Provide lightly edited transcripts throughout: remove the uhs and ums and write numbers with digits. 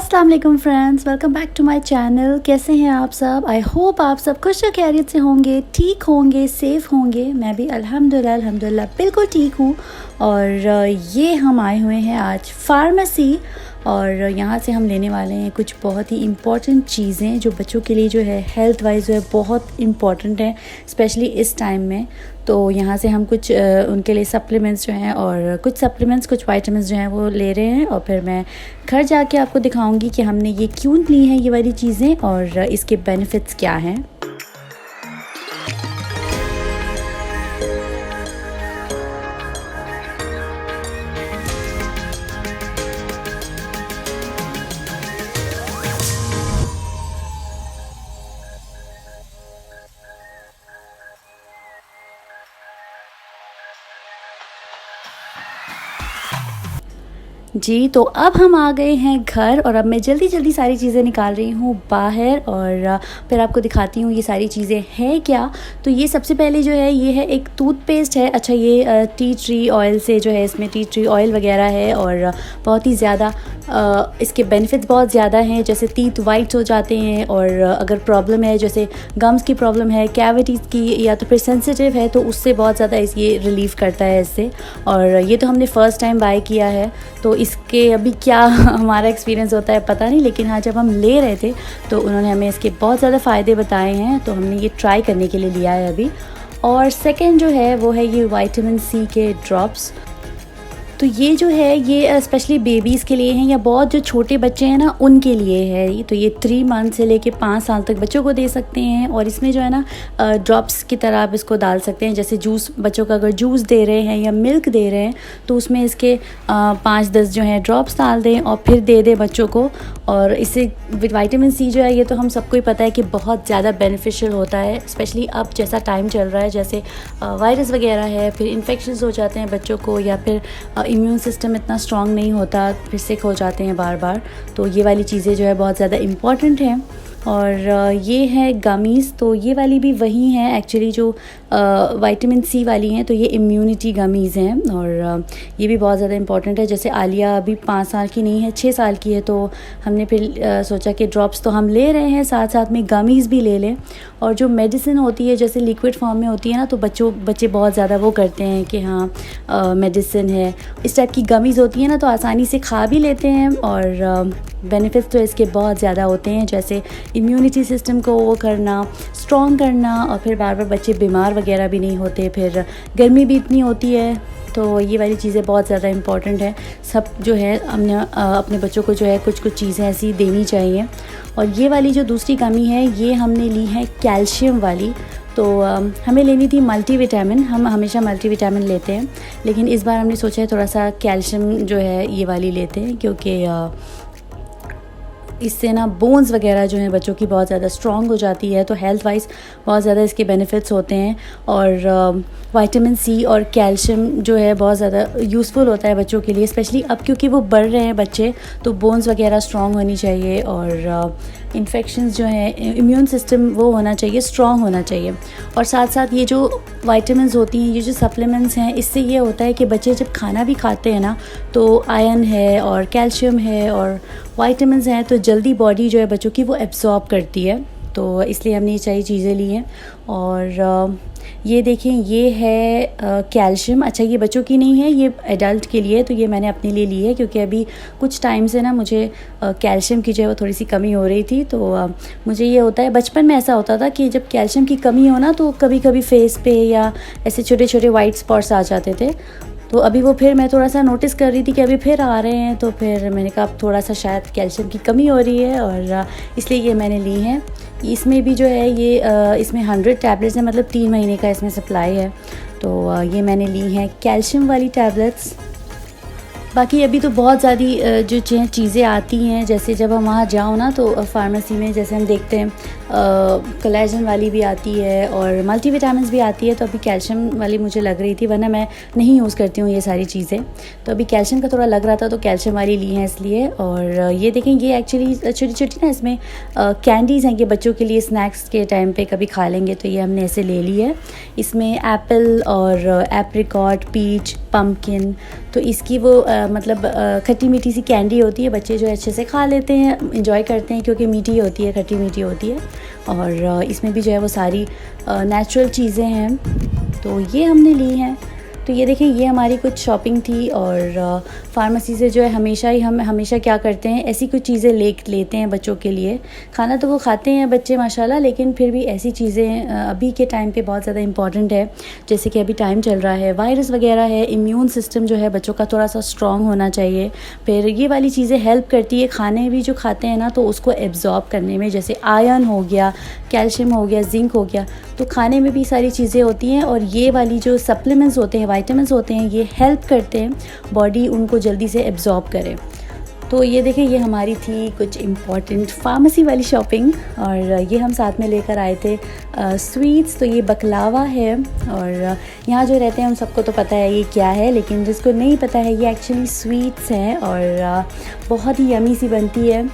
अस्सलाम वालेकुम friends, welcome back to my channel. कैसे हैं आप सब? आई होप आप सब खुश खैरियत से होंगे, ठीक होंगे, सेफ़ होंगे। मैं भी अल्हम्दुलिल्लाह बिल्कुल ठीक हूँ। और ये हम आए हुए हैं आज फार्मेसी, और यहाँ से हम लेने वाले हैं कुछ बहुत ही इम्पॉर्टेंट चीज़ें जो बच्चों के लिए जो है हेल्थ वाइज जो है बहुत इम्पॉर्टेंट है, स्पेशली इस टाइम में। तो यहाँ से हम कुछ उनके लिए सप्लीमेंट्स जो हैं और कुछ सप्लीमेंट्स कुछ वाइटामिन्स जो हैं वो ले रहे हैं, और फिर मैं घर जाके आपको दिखाऊंगी कि हमने ये क्यों ली हैं ये वाली चीज़ें और इसके बेनिफिट्स क्या हैं। जी, तो अब हम आ गए हैं घर, और अब मैं जल्दी जल्दी सारी चीज़ें निकाल रही हूँ बाहर, और फिर आपको दिखाती हूँ ये सारी चीज़ें हैं क्या। तो ये सबसे पहले जो है ये है एक टूथपेस्ट है। अच्छा, ये टी ट्री ऑयल से जो है, इसमें टी ट्री ऑयल वगैरह है और बहुत ही ज़्यादा इसके बेनिफिट्स बहुत ज़्यादा हैं। जैसे टीथ वाइट हो जाते हैं, और अगर प्रॉब्लम है जैसे गम्स की प्रॉब्लम है, कैविटीज़ की, या तो फिर सेंसिटिव है, तो उससे बहुत ज़्यादा ये रिलीफ़ करता है इससे। और ये तो हमने फ़र्स्ट टाइम बाय किया है, तो इसके अभी क्या हमारा एक्सपीरियंस होता है पता नहीं, लेकिन हाँ जब हम ले रहे थे तो उन्होंने हमें इसके बहुत ज़्यादा फ़ायदे बताए हैं, तो हमने ये ट्राई करने के लिए लिया है अभी। और सेकंड जो है वो है ये विटामिन सी के ड्रॉप्स। तो ये जो है ये स्पेशली बेबीज़ के लिए हैं, या बहुत जो छोटे बच्चे हैं ना उनके लिए है। तो ये 3 मंथ से लेके 5 साल तक बच्चों को दे सकते हैं, और इसमें जो है ना ड्रॉप्स की तरह आप इसको डाल सकते हैं। जैसे जूस, बच्चों का अगर जूस दे रहे हैं या मिल्क दे रहे हैं तो उसमें इसके 5-10 जो हैं ड्रॉप्स डाल दें और फिर दे दें बच्चों को। और इससे विटामिन सी जो है ये तो हम सबको ही पता है कि बहुत ज़्यादा बेनिफिशियल होता है, स्पेशली अब जैसा टाइम चल रहा है, जैसे वायरस वगैरह है, फिर इन्फेक्शंस हो जाते हैं बच्चों को, या फिर इम्यून सिस्टम इतना स्ट्रॉन्ग नहीं होता, फिर सिक हो जाते हैं बार बार। तो ये वाली चीज़ें जो है बहुत ज़्यादा इम्पॉर्टेंट हैं। और ये है गमीज़, तो ये वाली भी वही हैं एक्चुअली जो विटामिन सी वाली हैं, तो ये इम्यूनिटी गमीज़ हैं, और ये भी बहुत ज़्यादा इम्पॉर्टेंट है। जैसे आलिया अभी 5 साल की नहीं है, 6 साल की है, तो हमने फिर सोचा कि ड्रॉप्स तो हम ले रहे हैं, साथ साथ में गमीज़ भी ले लें। और जो मेडिसिन होती है जैसे लिक्विड फॉर्म में होती है ना, तो बच्चे बहुत ज़्यादा वो करते हैं कि हाँ मेडिसिन है। इस टाइप की गमीज़ होती हैं ना तो आसानी से खा भी लेते हैं, और बेनिफिट्स तो इसके बहुत ज़्यादा होते हैं, जैसे इम्यूनिटी सिस्टम को वो करना, स्ट्रॉन्ग करना, और फिर बार बार बच्चे बीमार वगैरह भी नहीं होते। फिर गर्मी भी इतनी होती है, तो ये वाली चीज़ें बहुत ज़्यादा इम्पॉर्टेंट है। सब जो है हमने अपने बच्चों को जो है कुछ कुछ चीज़ें ऐसी देनी चाहिए। और ये वाली जो दूसरी कमी है ये हमने ली है कैल्शियम वाली। तो हमें लेनी थी मल्टीविटामिन, हम हमेशा मल्टीविटामिन लेते हैं, लेकिन इस बार हमने सोचा है थोड़ा सा कैल्शियम जो है ये वाली लेते हैं, क्योंकि इससे ना बोन्स वगैरह जो हैं बच्चों की बहुत ज़्यादा स्ट्रॉन्ग हो जाती है, तो हेल्थ वाइज बहुत ज़्यादा इसके बेनिफिट्स होते हैं। और विटामिन सी और कैल्शियम जो है बहुत ज़्यादा यूज़फुल होता है बच्चों के लिए, स्पेशली अब क्योंकि वो बढ़ रहे हैं बच्चे, तो बोन्स वगैरह स्ट्रॉन्ग होनी चाहिए, और इन्फेक्शंस जो हैं, इम्यून सिस्टम वो होना चाहिए, स्ट्रॉन्ग होना चाहिए। और साथ साथ ये जो विटामिन्स होती हैं, ये जो सप्लीमेंट्स हैं, इससे ये होता है कि बच्चे जब खाना भी खाते हैं ना तो आयरन है और कैल्शियम है और विटामिन्स हैं, तो जल्दी बॉडी जो है बच्चों की वो एब्जॉर्ब करती है, तो इसलिए हमने ये सारी चीज़ें ली हैं। और ये देखें, ये है कैल्शियम। अच्छा, ये बच्चों की नहीं है, ये एडल्ट के लिए, तो ये मैंने अपने लिए ली है, क्योंकि अभी कुछ टाइम से ना मुझे कैल्शियम की जो है वो थोड़ी सी कमी हो रही थी। तो मुझे ये होता है, बचपन में ऐसा होता था कि जब कैल्शियम की कमी हो ना तो कभी कभी फेस पे या ऐसे छोटे छोटे वाइट स्पॉट्स आ जाते थे। तो अभी वो फिर मैं थोड़ा सा नोटिस कर रही थी कि अभी फिर आ रहे हैं, तो फिर मैंने कहा अब थोड़ा सा शायद कैल्शियम की कमी हो रही है, और इसलिए ये मैंने ली हैं। इसमें भी जो है ये इसमें 100 टैबलेट्स हैं, मतलब 3 महीने का इसमें सप्लाई है, तो ये मैंने ली हैं कैल्शियम वाली टैबलेट्स। बाकी अभी तो बहुत ज़्यादा जो चीज़ें आती हैं, जैसे जब हम वहाँ जाओ ना तो फार्मेसी में जैसे हम देखते हैं कोलेजन वाली भी आती है और मल्टीविटामिन्स भी आती है, तो अभी कैल्शियम वाली मुझे लग रही थी, वरना मैं नहीं यूज़ करती हूँ ये सारी चीज़ें। तो अभी कैल्शियम का थोड़ा लग रहा था तो कैल्शियम वाली ली है इसलिए। और ये देखें, ये एक्चुअली छोटी छोटी ना इसमें कैंडीज़ हैं, ये बच्चों के लिए स्नैक्स के टाइम पे कभी खा लेंगे, तो ये हमने ऐसे ले ली है। इसमें एप्पल और एप्रिकॉट, पीच, पम्पकिन, तो इसकी वो मतलब खट्टी मीठी सी कैंडी होती है, बच्चे जो है अच्छे से खा लेते हैं, इंजॉय करते हैं, क्योंकि मीठी होती है, खट्टी मीठी होती है। और इसमें भी जो है वो सारी नेचुरल चीज़ें हैं, तो ये हमने ली हैं। तो ये देखिए, ये हमारी कुछ शॉपिंग थी। और फार्मेसी से जो है हम हमेशा क्या करते हैं, ऐसी कुछ चीज़ें लेते हैं बच्चों के लिए। खाना तो वो खाते हैं बच्चे माशाल्लाह, लेकिन फिर भी ऐसी चीज़ें अभी के टाइम पे बहुत ज़्यादा इंपॉर्टेंट है। जैसे कि अभी टाइम चल रहा है, वायरस वगैरह है, इम्यून सिस्टम जो है बच्चों का थोड़ा सा स्ट्रॉन्ग होना चाहिए। फिर ये वाली चीज़ें हेल्प करती है, खाने भी जो खाते हैं ना तो उसको एब्जॉर्ब करने में, जैसे आयरन हो गया, कैल्शियम हो गया, जिंक हो गया, तो खाने में भी सारी चीज़ें होती हैं। और ये वाली जो सप्लीमेंट्स होते हैं, विटामिन्स होते हैं, ये हेल्प करते हैं बॉडी उनको जल्दी से एब्जॉर्ब करे। तो ये देखिए, ये हमारी थी कुछ इम्पॉर्टेंट फार्मेसी वाली शॉपिंग। और ये हम साथ में लेकर आए थे स्वीट्स। तो ये बकलावा है, और यहाँ जो रहते हैं उन सबको तो पता है ये क्या है, लेकिन जिसको नहीं पता है, ये एक्चुअली स्वीट्स हैं और बहुत ही यमी सी बनती है।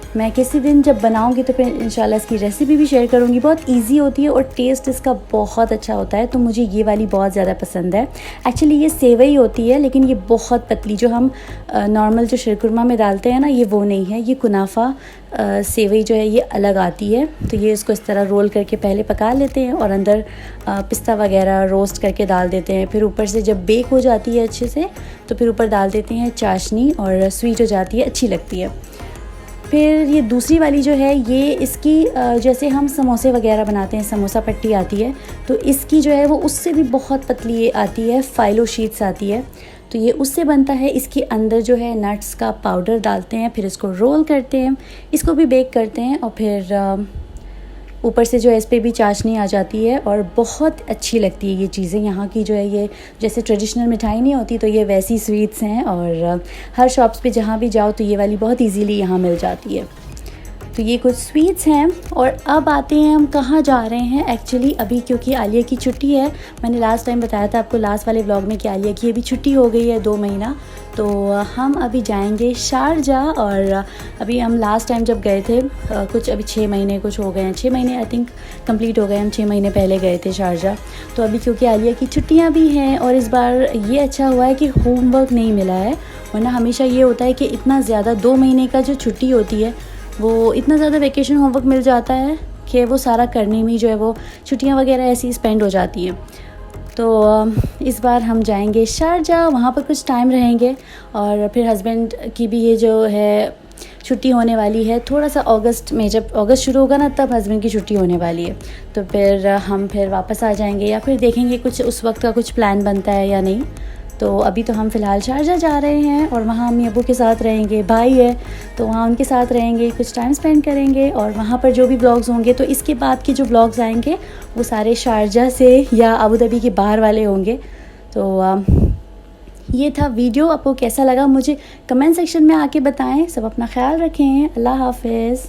मैं किसी दिन जब बनाऊंगी तो फिर इंशाल्लाह इसकी रेसिपी भी शेयर करूंगी। बहुत इजी होती है और टेस्ट इसका बहुत अच्छा होता है, तो मुझे ये वाली बहुत ज़्यादा पसंद है। एक्चुअली ये सेवई होती है, लेकिन ये बहुत पतली, जो हम नॉर्मल जो शीरकुरमा में डालते हैं ना, ये वो नहीं है। ये कुनाफा सेवई जो है ये अलग आती है। तो ये इसको इस तरह रोल करके पहले पका लेते हैं और अंदर पिस्ता वगैरह रोस्ट करके डाल देते हैं। फिर ऊपर से जब बेक हो जाती है अच्छे से, तो फिर ऊपर डाल देते हैं चाशनी, और स्वीट हो जाती है, अच्छी लगती है। फिर ये दूसरी वाली जो है, ये इसकी जैसे हम समोसे वगैरह बनाते हैं, समोसा पट्टी आती है, तो इसकी जो है वो उससे भी बहुत पतली आती है, फाइलो शीट्स आती है। तो ये उससे बनता है। इसके अंदर जो है नट्स का पाउडर डालते हैं, फिर इसको रोल करते हैं, इसको भी बेक करते हैं, और फिर ऊपर से जो है इस पर भी चाशनी आ जाती है, और बहुत अच्छी लगती है ये चीज़ें। यहाँ की जो है ये जैसे ट्रेडिशनल मिठाई नहीं होती, तो ये वैसी स्वीट्स हैं। और हर शॉप्स पे जहाँ भी जाओ तो ये वाली बहुत इजीली यहाँ मिल जाती है। तो ये कुछ स्वीट्स हैं। और अब आते हैं हम कहाँ जा रहे हैं एक्चुअली अभी, क्योंकि आलिया की छुट्टी है। मैंने लास्ट टाइम बताया था आपको लास्ट वाले व्लॉग में कि आलिया की अभी छुट्टी हो गई है 2 महीना। तो हम अभी जाएंगे शारजा। और अभी हम लास्ट टाइम जब गए थे कुछ अभी 6 महीने कुछ हो गए हैं, 6 महीने आई थिंक कंप्लीट हो गए, हम 6 महीने पहले गए थे शारजा। तो अभी क्योंकि आलिया की छुट्टियाँ भी हैं, और इस बार ये अच्छा हुआ है कि होमवर्क नहीं मिला है, वरना हमेशा ये होता है कि इतना ज़्यादा 2 महीने का जो छुट्टी होती है, वो इतना ज़्यादा वेकेशन होमवर्क मिल जाता है कि वो सारा करने में जो है वो छुट्टियां वगैरह ऐसी स्पेंड हो जाती हैं। तो इस बार हम जाएंगे शारजा, वहाँ पर कुछ टाइम रहेंगे। और फिर हस्बैंड की भी ये जो है छुट्टी होने वाली है थोड़ा सा अगस्त में, जब अगस्त शुरू होगा ना तब हस्बैंड की छुट्टी होने वाली है। तो फिर हम फिर वापस आ जाएंगे, या फिर देखेंगे कुछ उस वक्त का कुछ प्लान बनता है या नहीं। तो अभी तो हम फ़िलहाल शारजा जा रहे हैं, और वहाँ अम्मी अबू के साथ रहेंगे, भाई है तो वहाँ उनके साथ रहेंगे, कुछ टाइम स्पेंड करेंगे। और वहाँ पर जो भी ब्लॉग्स होंगे, तो इसके बाद के जो ब्लॉग्स आएंगे वो सारे शारजा से या अबू धाबी के बाहर वाले होंगे। तो ये था वीडियो। आपको कैसा लगा मुझे कमेंट सेक्शन में आके बताएं। सब अपना ख्याल रखें। अल्लाह हाफ़िज़।